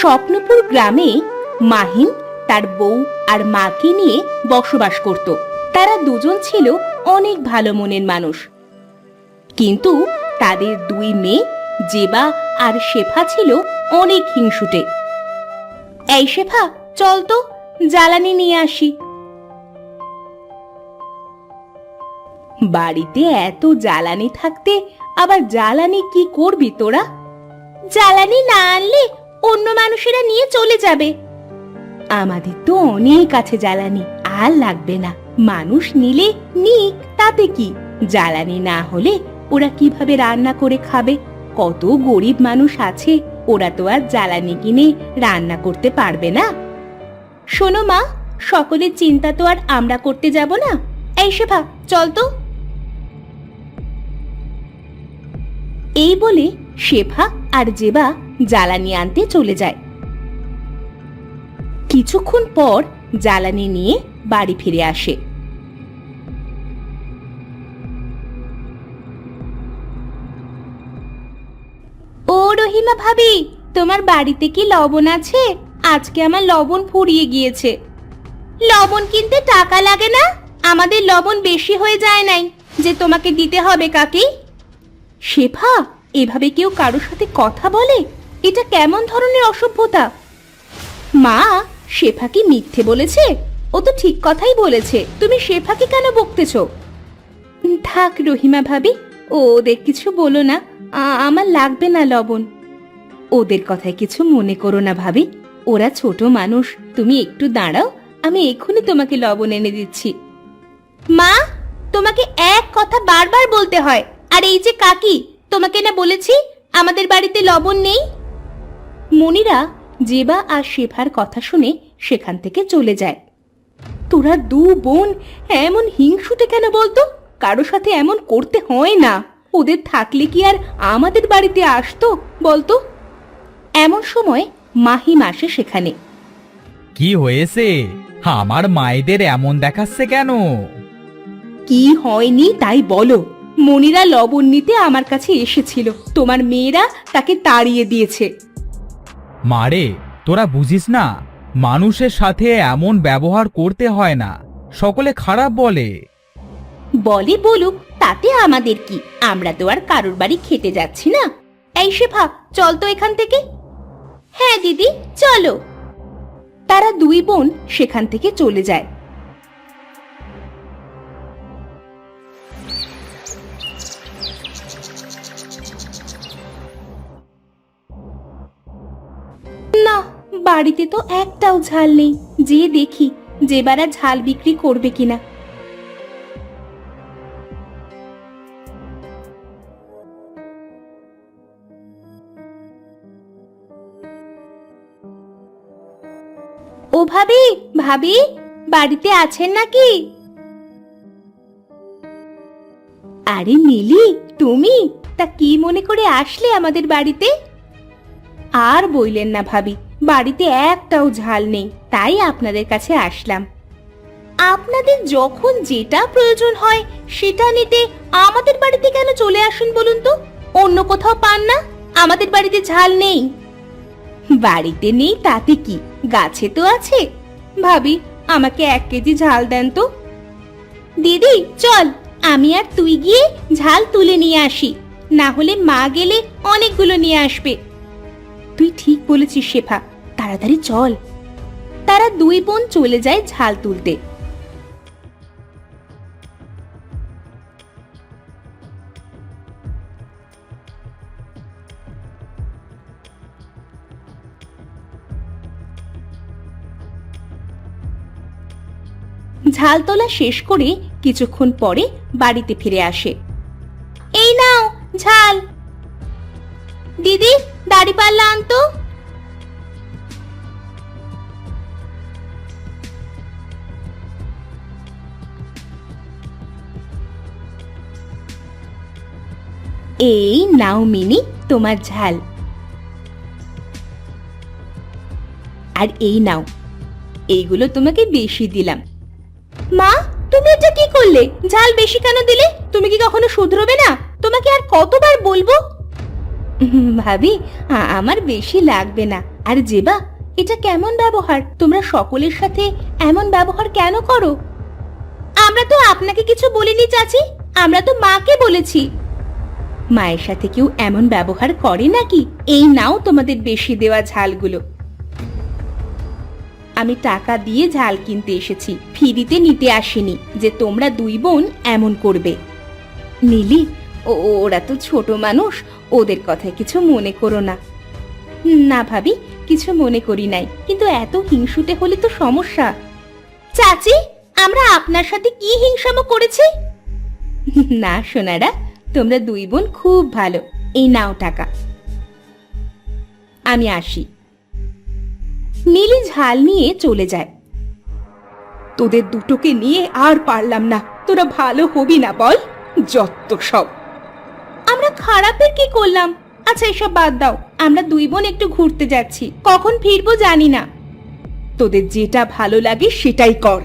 স্বপ্নপুর গ্রামে মাহিন তার বউ আর মাকে নিয়ে বসবাস করত। তারা দুজন ছিল অনেক ভালো মনের মানুষ, কিন্তু তাদের দুই মেয়ে জেবা আর শেফা ছিল অনেক হিংসুটে। এই শেফা, চল তো জ্বালানি নিয়ে আসি। বাড়িতে এত জ্বালানি থাকতে আবার জ্বালানি কি করবি তোরা? জ্বালানি না আনলে অন্য মানুষেরা নিয়ে চলে যাবে। আমাদের তো অনেক আছে জ্বালানি, আর লাগবে না। মানুষ নিলে নিক, তাতে কি? জ্বালানি না হলে ওরা কিভাবে রান্না করে খাবে? কত গরিব মানুষ আছে, ওরা তো আর জ্বালানি কিনে রান্না করতে পারবে না। শোনো মা, সকলের চিন্তা তো আর আমরা করতে যাব না। এই শেফা, চল তো। এই বলে শেফা আর জেবা জ্বালানি আনতে চলে যায়। কিছুক্ষণ পর জ্বালানি নিয়ে বাড়ি ফিরে আসে। ও রহিমা ভাবি, তোমার বাড়িতে কি লবণ আছে? আজকে আমার লবণ ফুরিয়ে গিয়েছে। লবণ কিনতে টাকা লাগে না? আমাদের লবণ বেশি হয়ে যায় নাই যে তোমাকে দিতে হবে কাকি। শেফা, এভাবে কেউ কারোর সাথে কথা বলে? এটা কেমন ধরনের অসভ্যতা? মা, শেফা কি মিথ্যে বলেছে? ও তো ঠিক কথাই বলেছে। তুমি শেফাকে কেন বকতেছ? থাক রহিমা ভাবি, ওদের কিছু বলো না। আমার লাগবে না লবণ। ওদের কথায় কিছু মনে করো না ভাবি, ওরা ছোট মানুষ। তুমি একটু দাঁড়াও, আমি এক্ষুনি তোমাকে লবণ এনে দিচ্ছি। মা, তোমাকে এক কথা বারবার বলতে হয়। আর এই যে কাকি, তোমাকে না বলেছি আমাদের বাড়িতে লবণ নেই? মনিরা জেবা আর শেফার কথা শুনে সেখান থেকে চলে যায়। তোরা দু বোন এমন হিংসুটে কেন বলতো? কারো সাথে এমন করতে হয় না। ওদের থাকলে কি আর আমাদের বাড়িতে আসতো বলতো? এমন সময় মাহিম আসে সেখানে। কি হয়েছে? আমার মায়েদের এমন দেখাচ্ছে কেন? কি হয়নি তাই বলো। মনিরা লবণ নিতে আমার কাছে এসেছিল, তোমার মেয়েরা তাকে তাড়িয়ে দিয়েছে। মারে, তোরা বুঝিস না, মানুষের সাথে এমন ব্যবহার করতে হয় না। সকলে খারাপ বলে। বলে বলুক, তাতে আমাদের কি? আমরা তো আর কারোর বাড়ি খেতে যাচ্ছি না। এই শেফা, চল তো এখান থেকে। হ্যাঁ দিদি, চলো। তারা দুই বোন সেখান থেকে চলে যায়। না, বাড়িতে তো একটাও ঝাল নেই। যে দেখি যেবারা ঝাল বিক্রি করবে কিনা। ও ভাবি, ভাবি বাড়িতে আছেন নাকি? আরে নীলি, তুমি? তা কি মনে করে আসলে আমাদের বাড়িতে? আর বইলেন না ভাবি, বাড়িতে একটাও ঝাল নেই, তাই আপনাদের কাছে আসলাম। আপনাদের যখন যেটা প্রয়োজন হয় সেটা নিতে আমাদের বাড়িতে কেন চলে আসুন বলুন তো? অন্য কোথাও পান না? আমাদের বাড়িতে ঝাল নেই। বাড়িতে নেই তাতে কি, গাছে তো আছে। ভাবি, আমাকে 1 কেজি ঝাল দেন তো। দিদি চল, আমি আর তুই গিয়ে ঝাল তুলে নিয়ে আসি, না হলে মা গেলে অনেকগুলো নিয়ে আসবে। তুই ঠিক বলেছিস শেফা, তাড়াতাড়ি চল। তারা দুই বোন চলে যায় ঝাল তুলতে। ঝাল তোলা শেষ করে কিছুক্ষণ পরে বাড়িতে ফিরে আসে। এই নাও ঝাল। দিদি, দাড়িপাল্লা আনতো। এই নাও মিনি, তোমার ঝাল। আর এই নাও, এইগুলো তোমাকে বেশি দিলাম। মা, তুমি এটা কি করলে? ঝাল বেশি কেন দিলে? তুমি কি কখনো শুধরোবে না? তোমাকে আর কতবার বলবো? ভাবি, আমার বেশি লাগবে না, আর জেবা, এটা কেমন ব্যবহার? তোমরা সকলের সাথে এমন ব্যবহার কেন করো? আমরা তো আপনাকে কিছু বলিনি চাচি, আমরা তো মাকে বলেছি। মায়ের সাথে কেউ এমন ব্যবহার করে নাকি? এই নাও তোমাদের বেশি দেওয়া ঝালগুলো। আমি টাকা দিয়ে ঝাল কিনতে এসেছি, ফ্রিতে নিতে আসিনি যে তোমরা দুই বোন এমন করবে। নীলি, ওরা তো ছোট মানুষ, ওদের কথায় কিছু মনে করো না। না ভাবি, কিছু মনে করি নাই, কিন্তু এত হিংসুটে হলে তো সমস্যা। চাচি, আমরা আপনার সাথে কি হিংসামো করেছি? না সোনারা, তোমরা দুই বোন খুব ভালো। এই নাও টাকা, আমি আসি। নীলি ঝাল নিয়ে চলে যায়। তোদের দুটোকে নিয়ে আর পারলাম না, তোরা ভালো হবি না বল? যত সব। আমরা খারাপের কি করলাম? আচ্ছা এসব বাদ দাও, আমরা দুই বোন একটু ঘুরতে যাচ্ছি, কখন ফিরবো জানি না। তোদের যেটা ভালো লাগে সেটাই কর।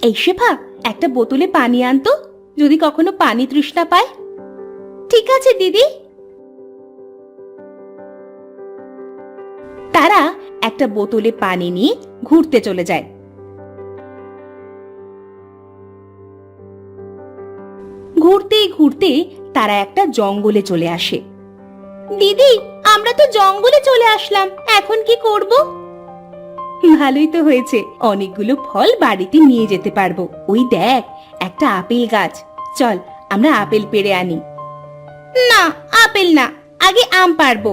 এই শেফা, একটা বোতলে পানি আনতো, যদি কখনো পানি তৃষ্ণা পায়। ঠিক আছে দিদি। তারা একটা বোতলে পানি নিয়ে ঘুরতে চলে যায়। ঘুরতে ঘুরতে তারা একটা জঙ্গলে চলে আসে। দিদি, আমরা তো জঙ্গলে চলে আসলাম, এখন কি করব? ভালোই তো হয়েছে, অনেকগুলো ফল বাড়িতে নিয়ে যেতে পারবো। ওই দেখ, একটা আপেল গাছ, চল আমরা আপেল পেড়ে আনি। না, আপেল না, আগে আম পারবো।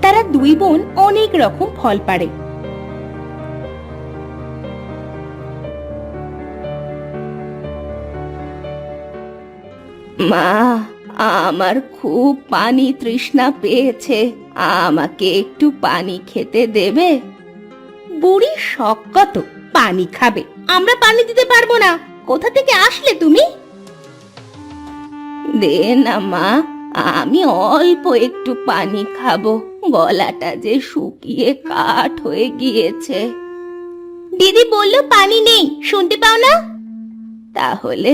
তারা দুই বোন অনেক রকম ফল পাড়ে। মা, আমার খুব পানি তৃষ্ণা পেয়েছে, আমাকে একটু পানি খেতে দেবে? বুড়ি শখ কত পানি খাবে? আমরা পানি দিতে পারবো না। কোথা থেকে আসলে তুমি? দে না মা, আমি অল্প একটু পানি খাবো, গলাটা যে শুকিয়ে কাঠ হয়ে গিয়েছে। দিদি বললো পানি নেই, শুনতে পাও না? তাহলে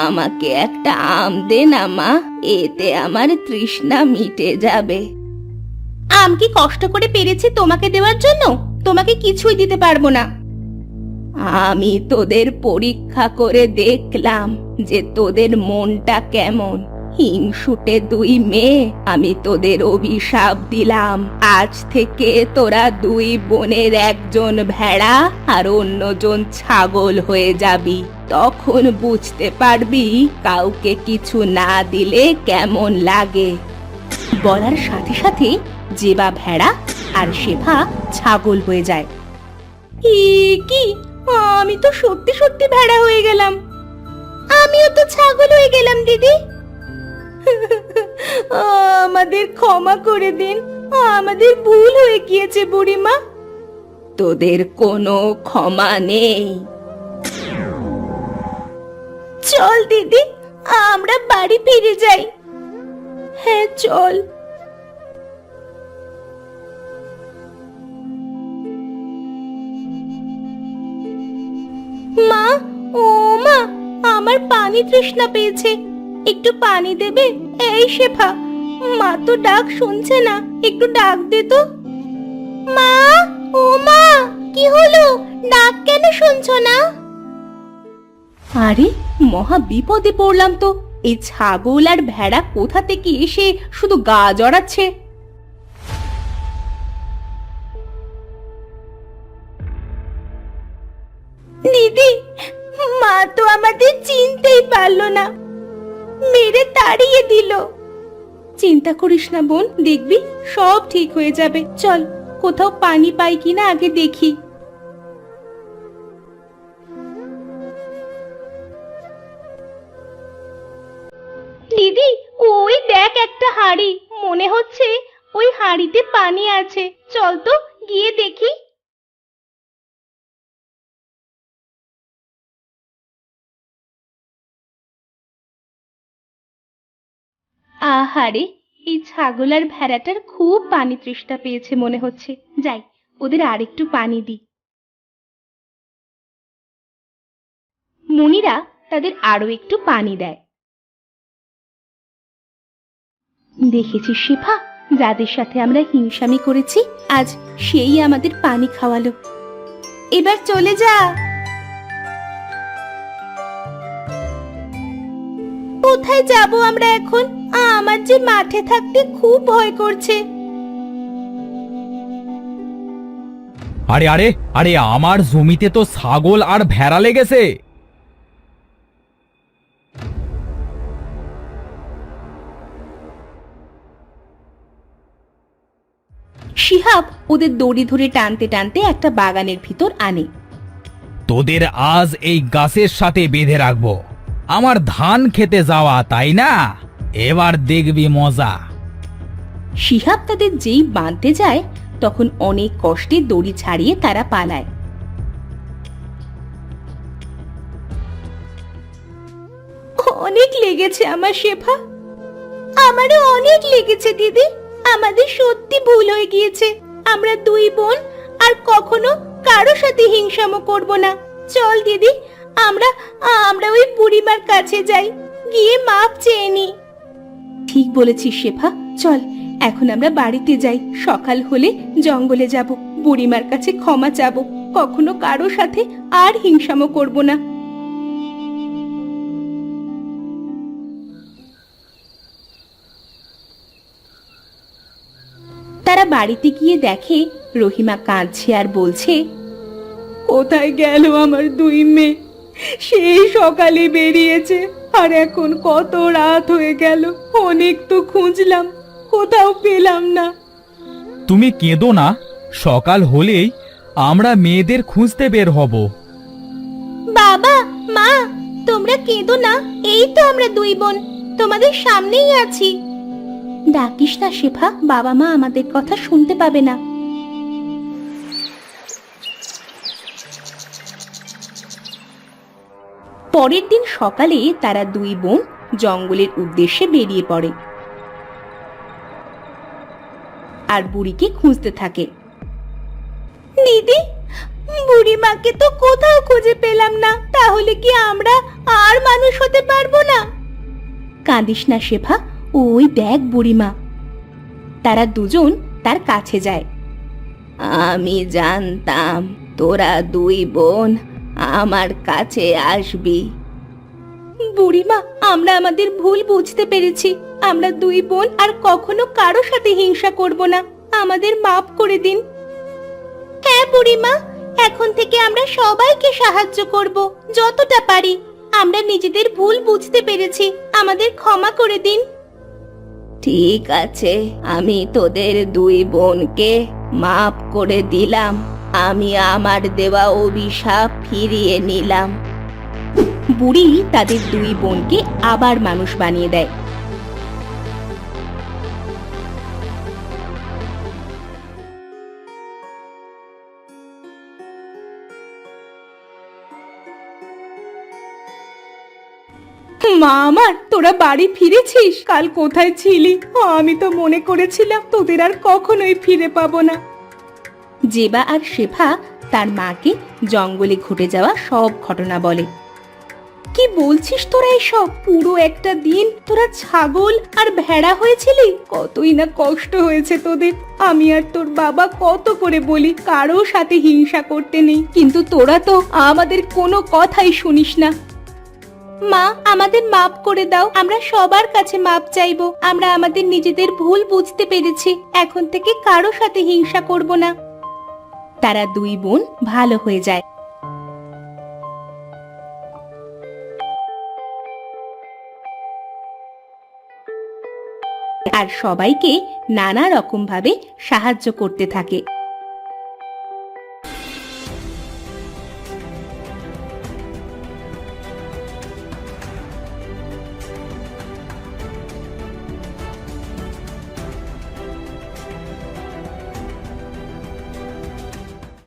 আমাকে একটা আম দে না মা, এতে আমার তৃষ্ণা মিটে যাবে। আম কি কষ্ট করে পেরেছি তোমাকে দেওয়ার জন্য? তোমাকে কিছুই দিতে পারবো না। আমি তোদের পরীক্ষা করে দেখলাম যে তোদের মনটা কেমন। হিংসুটে দুই মেয়ে, আমি তোদের অভিশাপ দিলাম, আজ থেকে তোরা দুই বোনের একজন ভেড়া আর অন্যজন ছাগল হয়ে যাবি। তখন বুঝতে পারবি কাউকে কিছু না দিলে কেমন লাগে। বলার সাথে সাথে জেবা ভেড়া আর শেফা ছাগল হয়ে যায়। কি, আমি তো সত্যি সত্যি ভেড়া হয়ে গেলাম। আমিও তো ছাগল হয়ে গেলাম দিদি। আমাদের ক্ষমা করে দিন, আমাদের ভুল হয়ে গিয়েছে বুড়িমা। তোদের কোনো ক্ষমা নেই। চল দিদি, আমরা বাড়ি ফিরে যাই। হ্যাঁ চল। মা, ও মা, আমার পানি তৃষ্ণা পেয়েছে, একটু পানি দেবে? এই শেফা, মা তো ডাক শুনছে না, একটু ডাক দে তো। মা, ও মা, কি হলো? ডাক কেন শুনছো না? আরে মহা বিপদে পড়লাম তো। এই ছাগল আর ভেড়া কোথা থেকে এসে শুধু গা জড়াচ্ছে। দিদি, মা তো আমাদের চিনতেই পারলো না, মেরে তাড়িয়ে দিল। চিন্তা করিস না বোন, দেখবি সব ঠিক হয়ে যাবে। চল কোথাও পানি পাই কিনা আগে দেখি। দিদি, ওই দেখ একটা হাঁড়ি, মনে হচ্ছে ওই হাঁড়িতে পানি আছে, চল তো গিয়ে দেখি। আহারে, এই ছাগল আর ভেড়াটার খুব পানি তৃষ্ণা পেয়েছে মনে হচ্ছে। যাই, ওদের আরেকটু পানি দিই। মুনিরা তাদের আরো একটু পানি দেয়। দেখেছিস শিফা, যাদের সাথে আমরা হিংসামি করেছি আজ সেই আমাদের পানি খাওয়ালো। এবার চলে যা। কোথায় যাব আমরা এখন? আমার যে মাঠে থাকতে খুব ভয় করছে। আরে আরে আরে, আমার জমিতে তো ছাগল আর ভেড়া লেগেছে। শিহাব ওদের দড়ি ধরে টানতে টানতে একটা বাগানের ভিতর আনে। তোদের আজ এই গাছের সাথে বেঁধে রাখবো। আমার ধান খেতে যাওয়া, তাই না? এবার দেখবি মজা। শিহাব তাদের যেই বাঁধতে যায় তখন অনেক কষ্টে দড়ি ছাড়িয়ে তারা পালায়। অনেক লেগেছে আমার শেফা। আমারও অনেক লেগেছে দিদি। আমাদের সত্যি ভুল হয়ে গিয়েছে। আমরা দুই বোন আর কখনো কারো সাথে হিংসামো করব না। চল দিদি, আমরা আমরা ওই বুড়িমার কাছে যাই, গিয়ে মাপ চেয়ে নি। ঠিক বলেছিস শেফা, চল এখন আমরা বাড়িতে যাই। সকাল হলে জঙ্গলে যাব, বুড়িমার কাছে ক্ষমা চাবো। কখনো কারো সাথে আর হিংসামো করব না। তারা বাড়িতে গিয়ে দেখে রহিমা কাঁদছে আর বলছে, কোথায় গেল আমার দুই মেয়ে? সেই সকালে বেরিয়েছে আর এখন কত রাত হয়ে গেল। অনেক তো খুঁজলাম, কোথাও পেলাম না। তুমি কেঁদো না, সকাল হলেই আমরা মেয়েদের খুঁজতে বের হব। বাবা মা, তোমরা কেঁদো না, এই তো আমরা দুই বোন তোমাদের সামনেই আছি। ডাকিস না শেফা, বাবা মা আমাদের কথা শুনতে পাবে না। পরের দিন সকালে তারা দুই বোন জঙ্গলের উদ্দেশ্যে বেরিয়ে পড়ে আর বুড়িকে খুঁজতে থাকে। দিদি, বুড়িমাকে তো কোথাও খুঁজে পেলাম না। তাহলে কি আমরা আর মানুষ হতে পারবো না? কাঁদিস না শেফা, ওই দেখ বুড়িমা। তারা দুজন তার কাছে যায়। আমি জানতাম তোরা দুই বোন আমার কাছে আসবি। বুড়িমা, আমরা আমাদের ভুল বুঝতে পেরেছি। আমরা দুই বোন আর কখনো কারো সাথে হিংসা করব না। আমাদের মাফ করে দিন। হ্যাঁ বুড়িমা, এখন থেকে আমরা সবাইকে সাহায্য করব যতটা পারি। আমরা নিজেদের ভুল বুঝতে পেরেছি, আমাদের ক্ষমা করে দিন। ঠিক আছে, আমি তোদের দুই বোনকে মাফ করে দিলাম। আমি আমার দেওয়া অভিশাপ ফিরিয়ে নিলাম। বুড়ি তাদের দুই বোনকে আবার মানুষ বানিয়ে দেয়। মা আমার, তোরা বাড়ি ফিরেছিস? কাল কোথায় ছিলি? আমি তো মনে করেছিলাম তোদের আর কখনোই ফিরে পাবো না। জেবা আর শেফা তার মাকে জঙ্গলে ঘটে যাওয়া সব ঘটনা বলে। কি বলছিস তোরা এসব? পুরো একটা দিন তোরা ছাগল আর ভেড়া হয়েছিলি? কতই না কষ্ট হয়েছে তোদের। আমি আর তোর বাবা কত করে বলি কারো সাথে হিংসা করতে নেই, কিন্তু তোরা তো আমাদের কোনো কথাই শুনিস না। মা, আমাদের মাপ করে দাও। আমরা সবার কাছে মাপ চাইবো। আমরা আমাদের নিজেদের ভুল বুঝতে পেরেছি। এখন থেকে কারো সাথে হিংসা করব না। তারা দুই বোন ভালো হয়ে যায়। আর সবাইকে নানা রকম ভাবে সাহায্য করতে থাকে।